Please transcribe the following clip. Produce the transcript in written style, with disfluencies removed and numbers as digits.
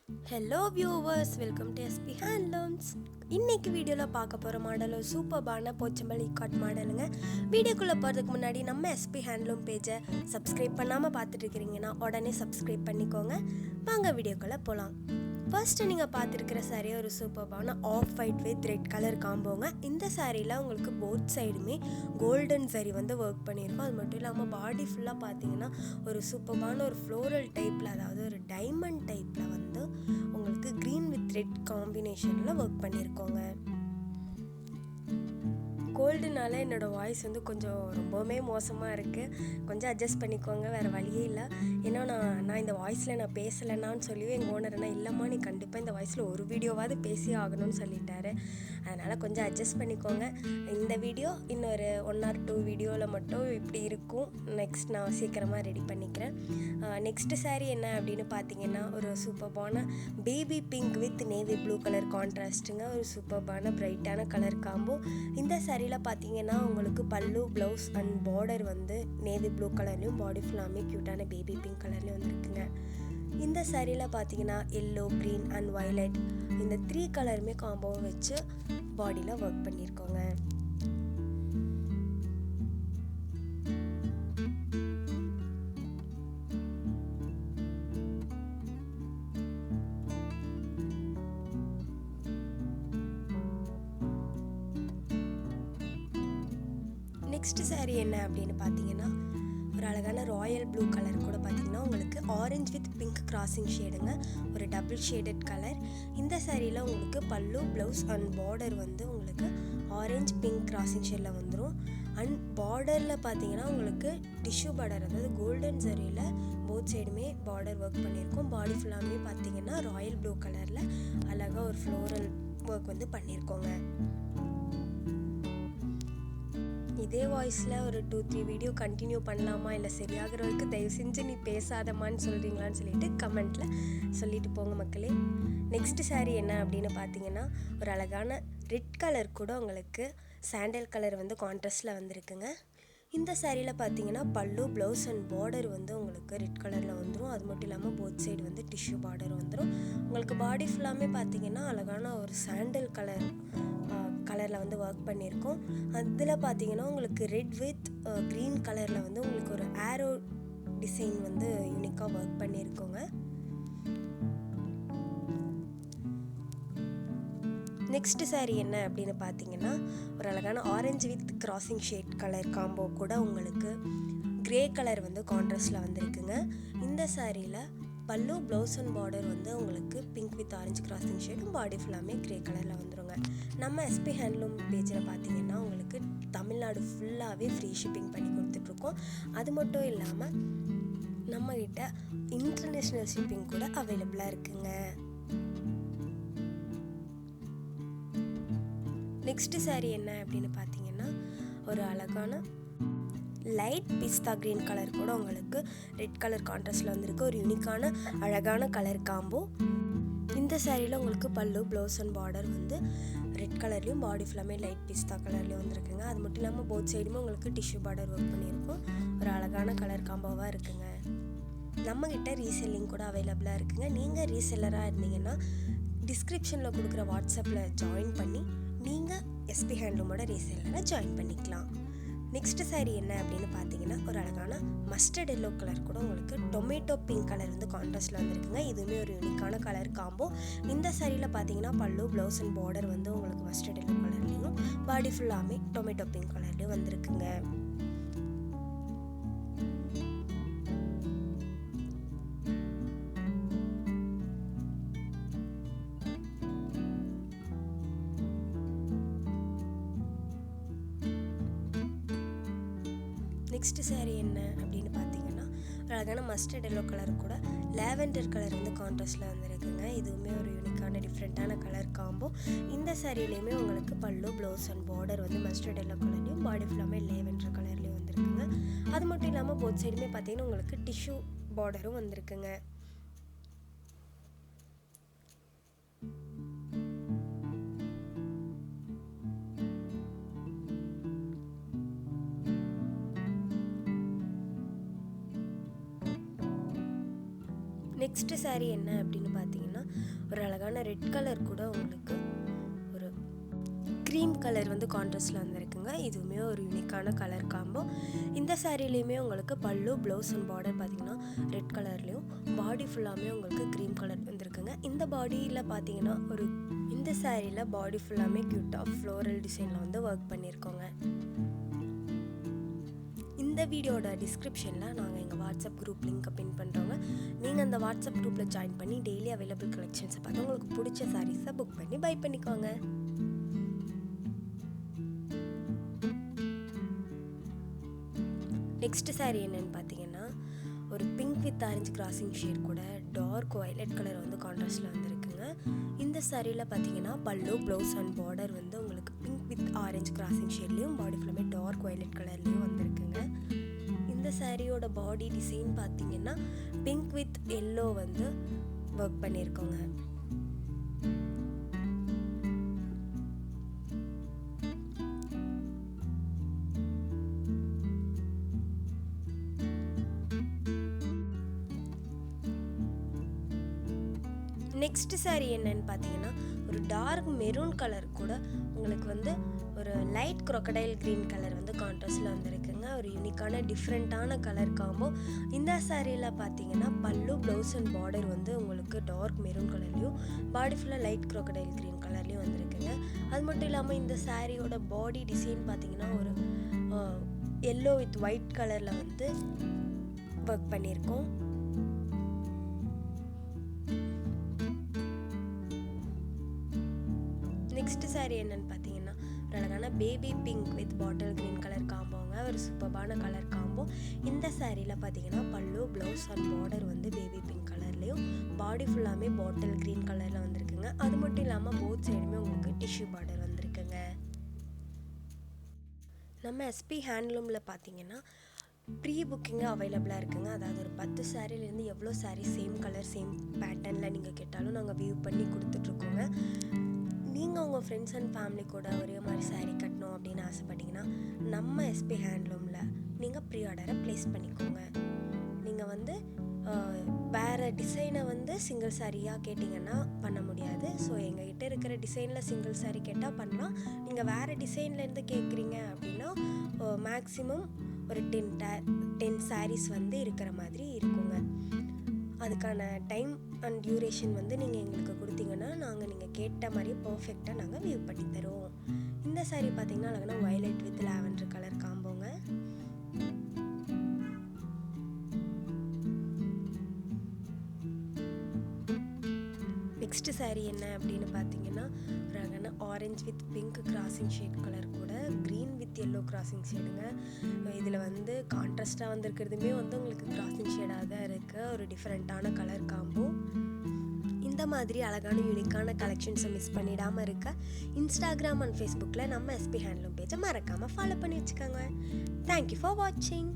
Hello viewers, welcome to SP handlooms. இன்னைக்கு வீடியோவில் பார்க்க போகிற மாடல் ஒரு சூப்பர்பான போச்சம்பள்ளி இக்காட் மாடலுங்க. வீடியோக்குள்ளே போகிறதுக்கு முன்னாடி நம்ம எஸ்பி ஹேண்ட்லூம் பேஜை சப்ஸ்கிரைப் பண்ணாமல் பார்த்துட்டு இருக்கிறீங்கன்னா உடனே சப்ஸ்கிரைப் பண்ணிக்கோங்க. வாங்க வீடியோக்குள்ளே போகலாம். ஃபர்ஸ்ட்டு நீங்கள் பார்த்துருக்கிற சாரீ ஒரு சூப்பர்பான off white with red colour காம்போங்க. இந்த சாரியில் உங்களுக்கு போத் சைடுமே கோல்டன் சாரி வந்து ஒர்க் பண்ணியிருக்கோம். அது மட்டும் இல்லாமல் பாடி ஃபுல்லாக பார்த்தீங்கன்னா ஒரு சூப்பர்பான ஒரு ஃப்ளோரல் டைப்பில், அதாவது ஒரு டைமண்ட் டைப்பில் வந்து உங்களுக்கு க்ரீன் வித் ரெட் காம்பினேஷனில் ஒர்க் பண்ணியிருக்கோங்க. கோல்டுனால என்னோடய வாய்ஸ் வந்து கொஞ்சம் ரொம்பவுமே மோசமாக இருக்குது. கொஞ்சம் அட்ஜஸ்ட் பண்ணிக்கோங்க, வேறு வழியே இல்லை. ஏன்னா நான் இந்த வாய்ஸில் நான் பேசலைன்னான்னு சொல்லி எங்கள் ஓனர் என்ன, இல்லைம்மா நீ கண்டிப்பாக இந்த வாய்ஸில் ஒரு வீடியோவாவது பேசி ஆகணும்னு சொல்லிட்டாரு. அதனால் கொஞ்சம் அட்ஜஸ்ட் பண்ணிக்கோங்க. இந்த வீடியோ இன்னொரு 1 or 2 வீடியோவில் மட்டும் இப்படி இருக்கும். நெக்ஸ்ட் நான் சீக்கிரமாக ரெடி பண்ணிக்கிறேன். நெக்ஸ்ட்டு சாரீ என்ன அப்படின்னு பார்த்தீங்கன்னா ஒரு சூப்பர்பான baby pink with navy blue colour கான்ட்ராஸ்ட்டுங்க. ஒரு சூப்பர்பான பிரைட்டான கலர் காம்போ. இந்த சாரியில் பார்த்தீங்கன்னா உங்களுக்கு பல்லு, ப்ளவுஸ் அண்ட் பார்டர் வந்து நேவி ப்ளூ கலர்லேயும் பாடி ஃபுல்லாமே க்யூட்டான பேபி பிங்க் கலர்லேயும் வந்துருக்குங்க. இந்த சாரியில் பார்த்தீங்கன்னா எல்லோ, க்ரீன் அண்ட் வயலட் இந்த 3 கலருமே காம்போவை வச்சு பாடியில் ஒர்க் பண்ணியிருக்கோங்க. நெக்ஸ்ட் சாரீ என்ன அப்படின்னு பார்த்தீங்கன்னா ஒரு அழகான ராயல் ப்ளூ கலர் கூட பார்த்தீங்கன்னா உங்களுக்கு ஆரஞ்சு வித் பிங்க் கிராசிங் ஷேடுங்க. ஒரு டபுள் ஷேடட் கலர். இந்த சாரியில் உங்களுக்கு பல்லு, ப்ளவுஸ் அண்ட் பார்டர் வந்து உங்களுக்கு ஆரஞ்சு பிங்க் கிராசிங் ஷேடில் வந்துடும். அண்ட் பார்டரில் பார்த்தீங்கன்னா உங்களுக்கு டிஷ்யூ பார்டர், அதாவது கோல்டன் சரியில் போத் சைடுமே பார்டர் ஒர்க் பண்ணியிருக்கோம். பாடி ஃபுல்லாமே பார்த்தீங்கன்னா ராயல் ப்ளூ கலரில் அழகாக ஒரு ஃப்ளோரல் ஒர்க் வந்து பண்ணியிருக்கோங்க. இதே வாய்ஸில் ஒரு 2-3 வீடியோ கண்டினியூ பண்ணலாமா, இல்லை சரியாகிற வரைக்கும் தயவு செஞ்சு நீ பேசாதமான்னு சொல்கிறீங்களான்னு சொல்லிட்டு கமெண்ட்டில் சொல்லிட்டு போங்க மக்களே. நெக்ஸ்ட் சாரீ என்ன அப்படின்னு பார்த்தீங்கன்னா ஒரு அழகான ரெட் கலர் கூட உங்களுக்கு சாண்டல் கலர் வந்து கான்ட்ராஸ்டில் வந்திருக்குங்க. இந்த சாரியில் பார்த்தீங்கன்னா பல்லு, ப்ளவுஸ் அண்ட் பார்டர் வந்து உங்களுக்கு ரெட் கலரில் வந்துடும். அது மட்டும் இல்லாமல் போத் சைடு வந்து டிஷ்யூ பார்டர் வந்துடும். உங்களுக்கு பாடி ஃபுல்லாமே பார்த்தீங்கன்னா அழகான ஒரு சாண்டல் கலரில் வந்து ஒர்க் பண்ணியிருக்கோம். அதில் பார்த்தீங்கன்னா உங்களுக்கு ரெட் வித் க்ரீன் கலரில் வந்து உங்களுக்கு ஒரு ஆரோ டிசைன் வந்து யூனிக்காக ஒர்க் பண்ணியிருக்கோங்க. நெக்ஸ்ட் சாரீ என்ன அப்படின்னு பார்த்தீங்கன்னா ஒரு அழகான orange with crossing shade colour combo கூட உங்களுக்கு கிரே கலர் வந்து கான்ட்ராஸ்டில் வந்திருக்குங்க. இந்த சாரியில் பல்லு, ப்ளவுஸ் அண்ட் பார்டர் வந்து உங்களுக்கு பிங்க் வித் ஆரஞ்சு கிராசிங் ஷேடும், பாடி ஃபுல்லாமே கிரே கலரில் வந்துடுங்க. நம்ம எஸ்பி ஹேண்ட்லூம் பேஜில் பார்த்தீங்கன்னா உங்களுக்கு தமிழ்நாடு ஃபுல்லாகவே ஃப்ரீ ஷிப்பிங் பண்ணி கொடுத்துட்ருக்கோம். அது மட்டும் இல்லாமல் நம்மகிட்ட இன்டர்நேஷ்னல் ஷிப்பிங் கூட அவைலபிளாக இருக்குங்க. நெக்ஸ்ட் சாரீ என்ன அப்படின்னு பார்த்தீங்கன்னா ஒரு அழகான லைட் பிஸ்தா க்ரீன் கலர் கூட உங்களுக்கு ரெட் கலர் கான்ட்ராஸ்டில் வந்திருக்கு. ஒரு யூனிக்கான அழகான கலர் காம்போ. இந்த சாரியில் உங்களுக்கு பல்லு, ப்ளவுஸ் அண்ட் பார்டர் வந்து ரெட் கலர்லேயும் பாடி ஃபுல்லாமே லைட் பிஸ்தா கலர்லேயும் வந்துருக்குங்க. அது மட்டும் இல்லாமல் போத் சைடுமே உங்களுக்கு டிஷ்யூ பார்டர் ஒர்க் பண்ணியிருக்கும். ஒரு அழகான கலர் காம்போவாக இருக்குங்க. நம்மக்கிட்ட ரீசெல்லிங் கூட அவைலபிளாக இருக்குங்க. நீங்கள் ரீசெல்லராக இருந்தீங்கன்னா டிஸ்கிரிப்ஷனில் கொடுக்குற வாட்ஸ்அப்பில் ஜாயின் பண்ணி நீங்கள் எஸ்பி ஹேண்ட்லூமோட ரீசெல்லரை ஜாயின் பண்ணிக்கலாம். நெக்ஸ்ட் சாரீ என்ன அப்படின்னு பார்த்தீங்கன்னா ஒரு அழகான மஸ்டர்ட் எல்லோ கலர் கூட உங்களுக்கு டொமேட்டோ பிங்க் கலர் வந்து கான்ட்ராஸ்டில் வந்துருக்குங்க. இதுவுமே ஒரு யூனிக்கான கலர் காம்போ. இந்த சாரியில் பார்த்தீங்கன்னா பல்லு, ப்ளவுஸ் அண்ட் பார்டர் வந்து உங்களுக்கு மஸ்டர்ட் எல்லோ கலர்லேயும் பாடி ஃபுல்லாமே டொமேட்டோ பிங்க் கலர்லேயும் வந்திருக்குங்க. நெக்ஸ்ட் சாரீ என்ன அப்படின்னு பார்த்தீங்கன்னா ஒரு அழகான மஸ்டர்ட் எல்லோ கலர் கூட லாவெண்டர் கலர் வந்து கான்ட்ராஸ்டில் வந்துருக்குங்க. இதுவுமே ஒரு யூனிக்கான டிஃப்ரெண்ட்டான கலர் காம்போ. இந்த சாரிலையுமே உங்களுக்கு பல்லு, ப்ளவுஸ் அண்ட் பார்டர் வந்து மஸ்டர்ட் எல்லோ கலர்லேயும் பாடி ஃபுல்லாமே லாவெண்டர் கலர்லேயும் வந்துருக்குங்க. அது மட்டும் இல்லாமல் போத் சைடுமே பார்த்தீங்கன்னா உங்களுக்கு டிஷ்யூ பார்டரும் வந்திருக்குங்க. நெக்ஸ்ட்டு சாரீ என்ன அப்படின்னு பார்த்தீங்கன்னா ரெட் கலர் கூட உங்களுக்கு ஒரு க்ரீம் கலர் வந்து கான்ட்ராஸ்டில் வந்துருக்குங்க. இதுவுமே ஒரு யூனிக்கான கலர் காம்போ. இந்த சாரீலையுமே உங்களுக்கு பல்லு, ப்ளவுஸ் அண்ட் பார்டர் பார்த்திங்கன்னா ரெட் கலர்லேயும், பாடி ஃபுல்லாமே உங்களுக்கு க்ரீம் கலர் வந்துருக்குங்க. இந்த பாடியில் பார்த்திங்கன்னா இந்த சாரியில் பாடி ஃபுல்லாமே க்யூட்டாக ஃப்ளோரல் டிசைனில் வந்து ஒர்க் பண்ணியிருக்கோங்க. இந்த வீடியோட டிஸ்கிரிப்ஷனில் நாங்கள் எங்கள் வாட்ஸ்அப் குரூப் லிங்க்கை பின் பண்ணுறோங்க. நீங்கள் அந்த வாட்ஸ்அப் குரூப்பில் ஜாயின் பண்ணி டெய்லி அவைலபிள் கலெக்ஷன்ஸை பார்த்து உங்களுக்கு பிடிச்ச சாரீஸை புக் பண்ணி பை பண்ணிக்கோங்க. நெக்ஸ்ட் சாரீ என்னென்னு பார்த்தீங்கன்னா ஒரு pink with orange crossing shade கூட டார்க் வயலட் கலர் வந்து கான்ட்ராஸ்டில் வந்துருக்குங்க. இந்த சாரியில் பார்த்தீங்கன்னா பல்லு, ப்ளவுஸ் அண்ட் பார்டர் வந்து உங்களுக்கு பிங்க் வித் ஆரஞ்சு கிராசிங் ஷேட்லேயும் பாடி ஃபுல்லாமே டார்க் வயலட் கலர்லேயும் வந்துருக்குங்க. இந்த சாரியோட பாடி டிசைன் பார்த்தீங்கன்னா பிங்க் வித் எல்லோ வந்து ஒர்க் பண்ணியிருக்கோங்க. நெக்ஸ்ட் சாரீ என்னன்னு பார்த்தீங்கன்னா ஒரு டார்க் மெரூன் கலர் கூட உங்களுக்கு வந்து ஒரு லைட் crocodile green கலர் வந்து கான்ட்ராஸ்டில் வந்துருக்குங்க. ஒரு யூனிக்கான டிஃப்ரெண்ட்டான கலர் காம்போ. இந்த சாரியில் பார்த்தீங்கன்னா பல்லு, ப்ளவுஸ் அண்ட் பார்டர் வந்து உங்களுக்கு டார்க் மெரூன் கலர்லேயும், பாடி ஃபுல்லாக லைட் crocodile green கலர்லேயும் வந்துருக்குங்க. அது மட்டும் இல்லாமல் இந்த சாரியோட பாடி டிசைன் பார்த்தீங்கன்னா ஒரு எல்லோ வித் ஒயிட் கலரில் வந்து ஒர்க் பண்ணியிருக்கோம். நெக்ஸ்ட் சாரீ என்னன்னு பார்த்தீங்கன்னா ஒரு அழகான baby pink with bottle green colour காம்போங்க. ஒரு சூப்பர்பான கலர் காம்போ. இந்த சாரியில் பார்த்தீங்கன்னா பல்லு, ப்ளவுஸ் அண்ட் பார்டர் வந்து பேபி பிங்க் கலர்லேயும், பாடி ஃபுல்லாமே பாட்டில் க்ரீன் கலரில் வந்துருக்குங்க. அது மட்டும் இல்லாமல் போத் சைடுமே உங்களுக்கு டிஷ்யூ பார்டர் வந்துருக்குங்க. நம்ம எஸ்பி ஹேண்ட்லூமில் பார்த்தீங்கன்னா ப்ரீ புக்கிங்காக அவைலபிளாக இருக்குங்க. அதாவது ஒரு 10 சாரிலேருந்து எவ்வளோ சாரீ சேம் கலர் சேம் பேட்டர்னில் நீங்கள் கேட்டாலும் நாங்கள் வியூ பண்ணி கொடுத்துட்ருக்கோங்க. நீங்கள் உங்கள் ஃப்ரெண்ட்ஸ் அண்ட் ஃபேமிலி கூட ஒரே மாதிரி சாரீ கட்டணும் அப்படின்னு ஆசைப்பட்டீங்கன்னா நம்ம எஸ்பி ஹேண்ட்லூமில் நீங்கள் ப்ரீ ஆர்டரை ப்ளேஸ் பண்ணிக்கோங்க. நீங்கள் வந்து வேறு டிசைனை வந்து சிங்கிள் சாரியாக கேட்டிங்கன்னா பண்ண முடியாது. ஸோ எங்ககிட்ட இருக்கிற டிசைனில் சிங்கிள் சாரீ கேட்டால் பண்ணலாம். நீங்கள் வேறு டிசைன்லேருந்து கேட்குறீங்க அப்படின்னா மேக்ஸிமம் ஒரு 10 சாரீஸ் வந்து இருக்கிற மாதிரி இருக்குங்க. அதுக்கான டைம் அண்ட் டியூரேஷன் வந்து நீங்கள் எங்களுக்கு கொடுத்தீங்கன்னா நாங்கள் நீங்கள் கேட்ட மாதிரி பர்ஃபெக்டாக நாங்கள் வியூ பண்ணி தருவோம். இந்த சாரீ பார்த்தீங்கன்னா அழகான வயலட் வித் லாவெண்டர் கலர் காம்போங்க. நெக்ஸ்ட் சாரீ என்ன அப்படின்னு பார்த்தீங்கன்னா ஒரு அழகான orange with pink crossing shade colour கூட க்ரீன் வித் எல்லோ கிராசிங் ஷேடுங்க. இதில் வந்து கான்ட்ராஸ்டாக வந்திருக்கிறதுமே வந்து உங்களுக்கு கிராசிங் ஷேடாக தான் இருக்குது. ஒரு டிஃப்ரெண்ட்டான கலர் காம்போ. இந்த மாதிரி அழகான யூனிக்கான கலெக்ஷன்ஸை மிஸ் பண்ணிடாமல் இருக்க இன்ஸ்டாகிராம் அண்ட் ஃபேஸ்புக்கில் நம்ம எஸ்பி ஹேண்ட்லூம் பேஜை மறக்காமல் ஃபாலோ பண்ணி வச்சுக்கோங்க. தேங்க்யூ ஃபார் வாட்சிங்.